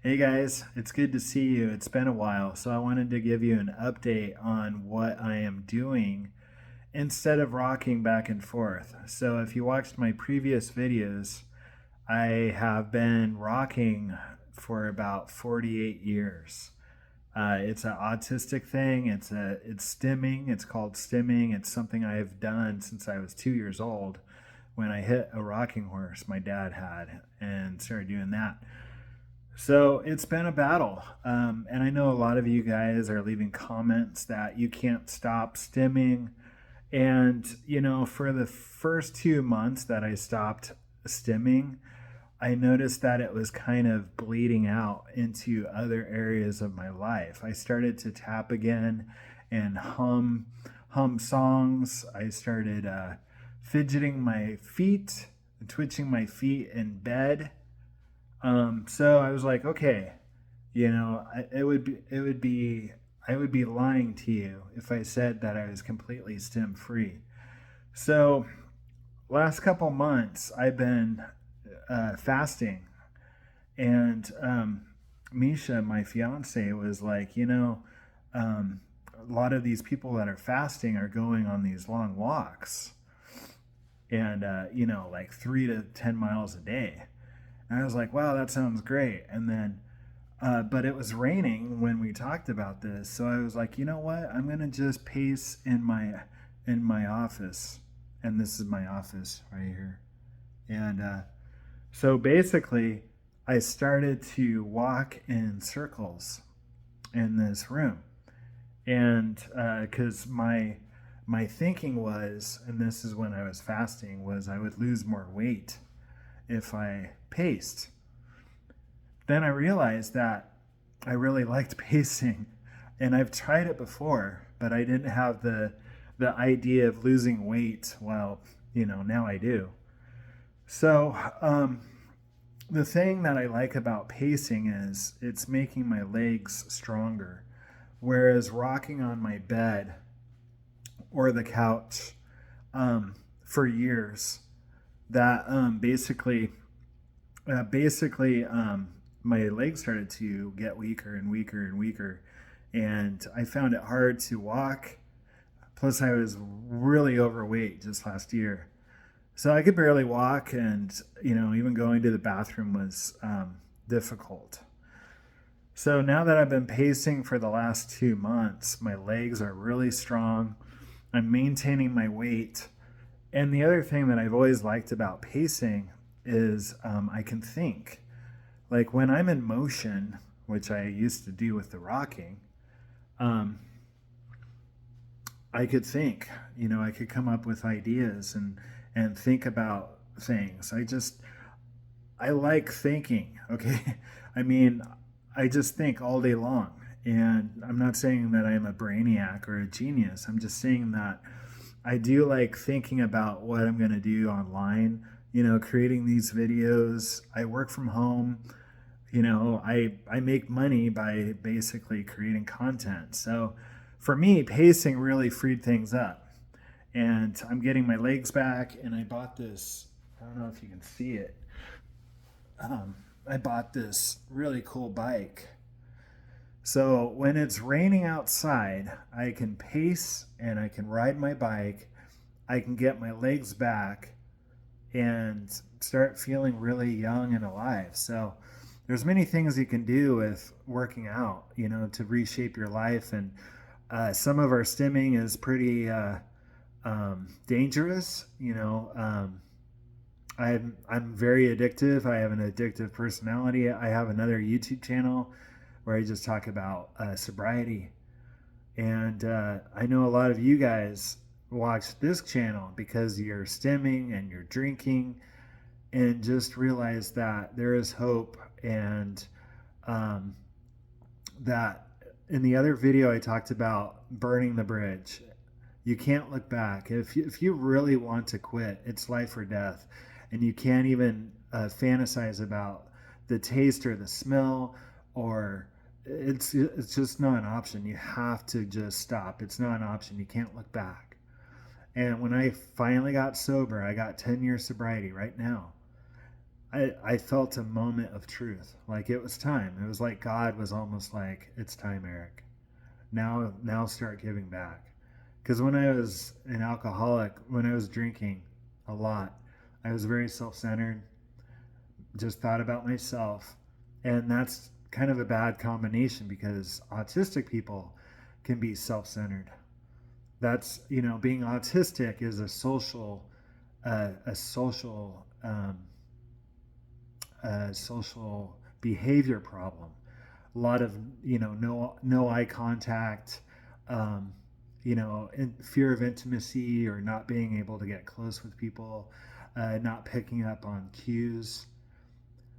Hey guys, it's good to see you. It's been a while, so I wanted to give you an update on what I am doing instead of rocking back and forth. So, if you watched my previous videos, I have been rocking for about 48 years. It's an autistic thing. It's stimming. It's called stimming. It's something I've done since I was 2 years old when I hit a rocking horse my dad had and started doing that. So it's been a battle. And I know a lot of you guys are leaving comments that you can't stop stimming. And, for the first 2 months that I stopped stimming, I noticed that it was kind of bleeding out into other areas of my life. I started to tap again and hum songs. I started fidgeting my feet, twitching my feet in bed. So I was like, okay, I would be lying to you if I said that I was completely stem free. So last couple months I've been fasting, and Misha, my fiance, was like, a lot of these people that are fasting are going on these long walks, and like 3 to 10 miles a day. And I was like, wow, that sounds great. And then, but it was raining when we talked about this, so I was like, you know what? I'm gonna just pace in my office, and this is my office right here. And so basically, I started to walk in circles in this room, and because my thinking was, and this is when I was fasting, was I would lose more weight if I paced. Then I realized that I really liked pacing, and I've tried it before, but I didn't have the idea of losing weight. Well, now I do. So the thing that I like about pacing is it's making my legs stronger, whereas rocking on my bed or the couch for years, that my legs started to get weaker and weaker and weaker, and I found it hard to walk. Plus, I was really overweight just last year, so I could barely walk, and even going to the bathroom was difficult. So now that I've been pacing for the last 2 months, my legs are really strong. I'm maintaining my weight. And the other thing that I've always liked about pacing is I can think. Like when I'm in motion, which I used to do with the rocking, um, I could think. I could come up with ideas and think about things. I like thinking. Okay, I mean, I just think all day long. And I'm not saying that I'm a brainiac or a genius. I'm just saying that I do like thinking about what I'm going to do online, creating these videos. I work from home. I make money by basically creating content. So for me, pacing really freed things up. And I'm getting my legs back, and I bought this. I don't know if you can see it. I bought this really cool bike. So when it's raining outside, I can pace and I can ride my bike. I can get my legs back and start feeling really young and alive. So there's many things you can do with working out, to reshape your life. And some of our stimming is pretty dangerous. I'm very addictive. I have an addictive personality. I have another YouTube channel where I just talk about sobriety. And I know a lot of you guys watch this channel because you're stimming and you're drinking, and just realize that there is hope. And um, that in the other video, I talked about burning the bridge. You can't look back. If you really want to quit, it's life or death. And you can't even fantasize about the taste or the smell, or it's just not an option. You have to just stop. It's not an option. You can't look back. And when I finally got sober, I got 10 years sobriety right now. I felt a moment of truth. Like it was time. It was like God was almost like, it's time, Eric. Now start giving back. Because when I was an alcoholic, when I was drinking a lot, I was very self centered, just thought about myself. And that's kind of a bad combination because autistic people can be self centered. That's, being autistic is a social behavior problem. A lot of, no eye contact, um, fear of intimacy or not being able to get close with people, not picking up on cues.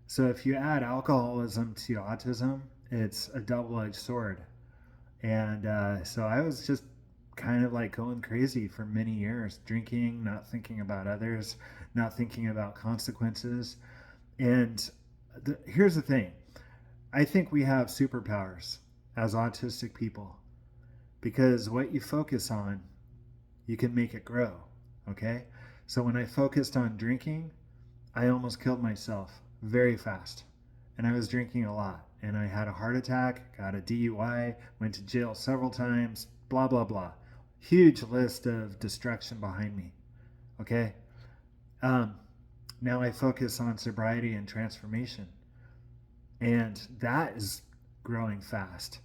So if you add alcoholism to autism, it's a double-edged sword. And so I was just kind of like going crazy for many years, drinking, not thinking about others, not thinking about consequences. And here's the thing, I think we have superpowers as autistic people because what you focus on, you can make it grow. Okay? So when I focused on drinking, I almost killed myself very fast. And I was drinking a lot. And I had a heart attack, got a DUI, went to jail several times, blah, blah, blah. Huge list of destruction behind me. Okay? Um, Now I focus on sobriety and transformation. And that is growing fast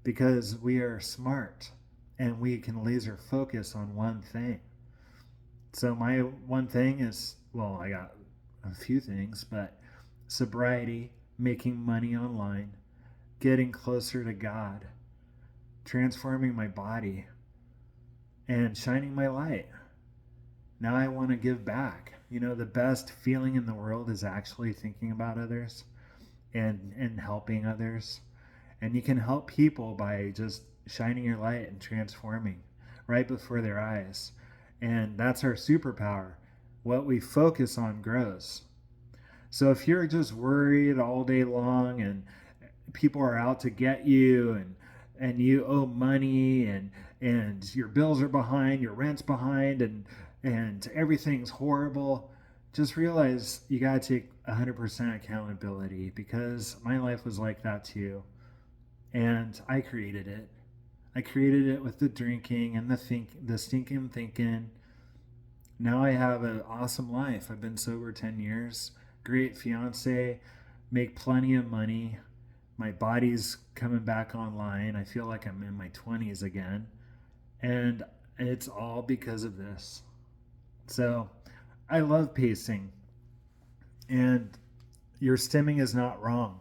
because we are smart and we can laser focus on one thing. So my one thing is, well, I got a few things, but sobriety, making money online, getting closer to God, transforming my body, and shining my light. Now I want to give back. The best feeling in the world is actually thinking about others and helping others. And you can help people by just shining your light and transforming right before their eyes. And that's our superpower. What we focus on grows. So if you're just worried all day long and people are out to get you and you owe money and your bills are behind, your rent's behind and everything's horrible, just realize you got to take 100% accountability because my life was like that too. And I created it. I created it with the drinking and the stinking thinking. Now I have an awesome life. I've been sober 10 years, great fiance, make plenty of money. My body's coming back online. I feel like I'm in my 20s again. And it's all because of this. So I love pacing. And your stimming is not wrong.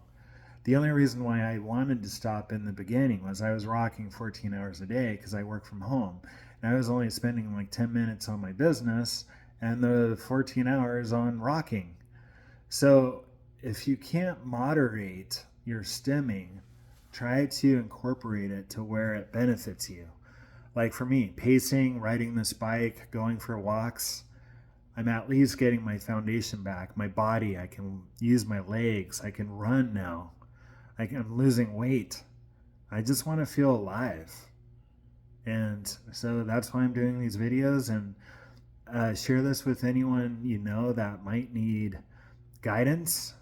The only reason why I wanted to stop in the beginning was I was rocking 14 hours a day because I work from home. And I was only spending like 10 minutes on my business and the 14 hours on rocking. So if you can't moderate your stimming, try to incorporate it to where it benefits you. Like for me, pacing, riding this bike, going for walks, I'm at least getting my foundation back. My body, I can use my legs, I can run now. I'm losing weight. I just want to feel alive. And so that's why I'm doing these videos and share this with anyone that might need guidance.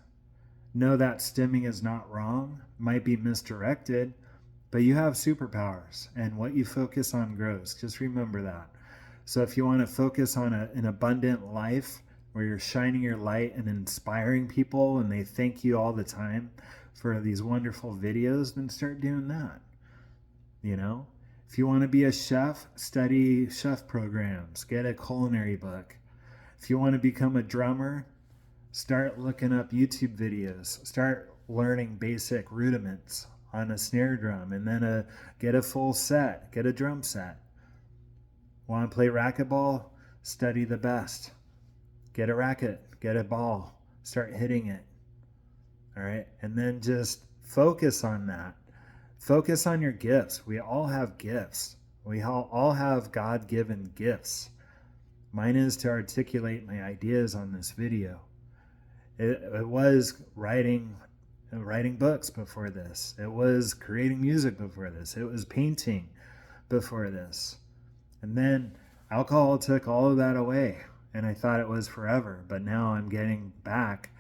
Know that stimming is not wrong, might be misdirected, but you have superpowers and what you focus on grows. Just remember that. So if you want to focus on an abundant life where you're shining your light and inspiring people and they thank you all the time for these wonderful videos, then start doing that. If you want to be a chef, study chef programs, get a culinary book. If you want to become a drummer, start looking up YouTube videos, start learning basic rudiments on a snare drum, and then get a full set, get a drum set. Want to play racquetball? Study the best. Get a racket, get a ball, start hitting it. All right, and then just focus on that. Focus on your gifts. We all have gifts. We all have God-given gifts. Mine is to articulate my ideas on this video. It was writing books before this. It was creating music before this. It was painting before this. And then alcohol took all of that away. And I thought it was forever. But now I'm getting back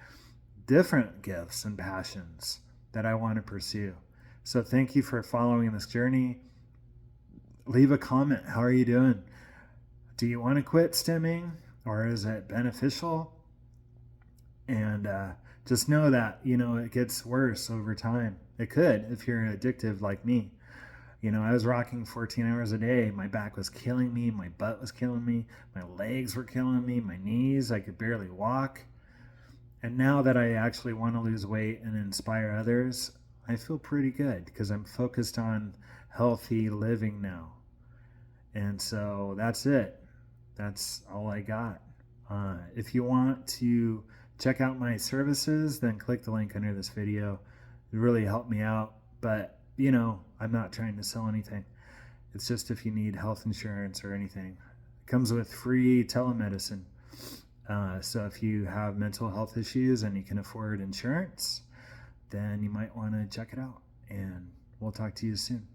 different gifts and passions that I want to pursue. So thank you for following this journey. Leave a comment. How are you doing? Do you want to quit stimming, or is it beneficial? And just know that, it gets worse over time. It could if you're addictive like me. I was rocking 14 hours a day. My back was killing me. My butt was killing me. My legs were killing me. My knees, I could barely walk. And now that I actually want to lose weight and inspire others, I feel pretty good because I'm focused on healthy living now. And so that's it. That's all I got. If you want to check out my services, then click the link under this video. It really helped me out. But, I'm not trying to sell anything. It's just if you need health insurance or anything. It comes with free telemedicine. So if you have mental health issues and you can afford insurance, then you might want to check it out. And we'll talk to you soon.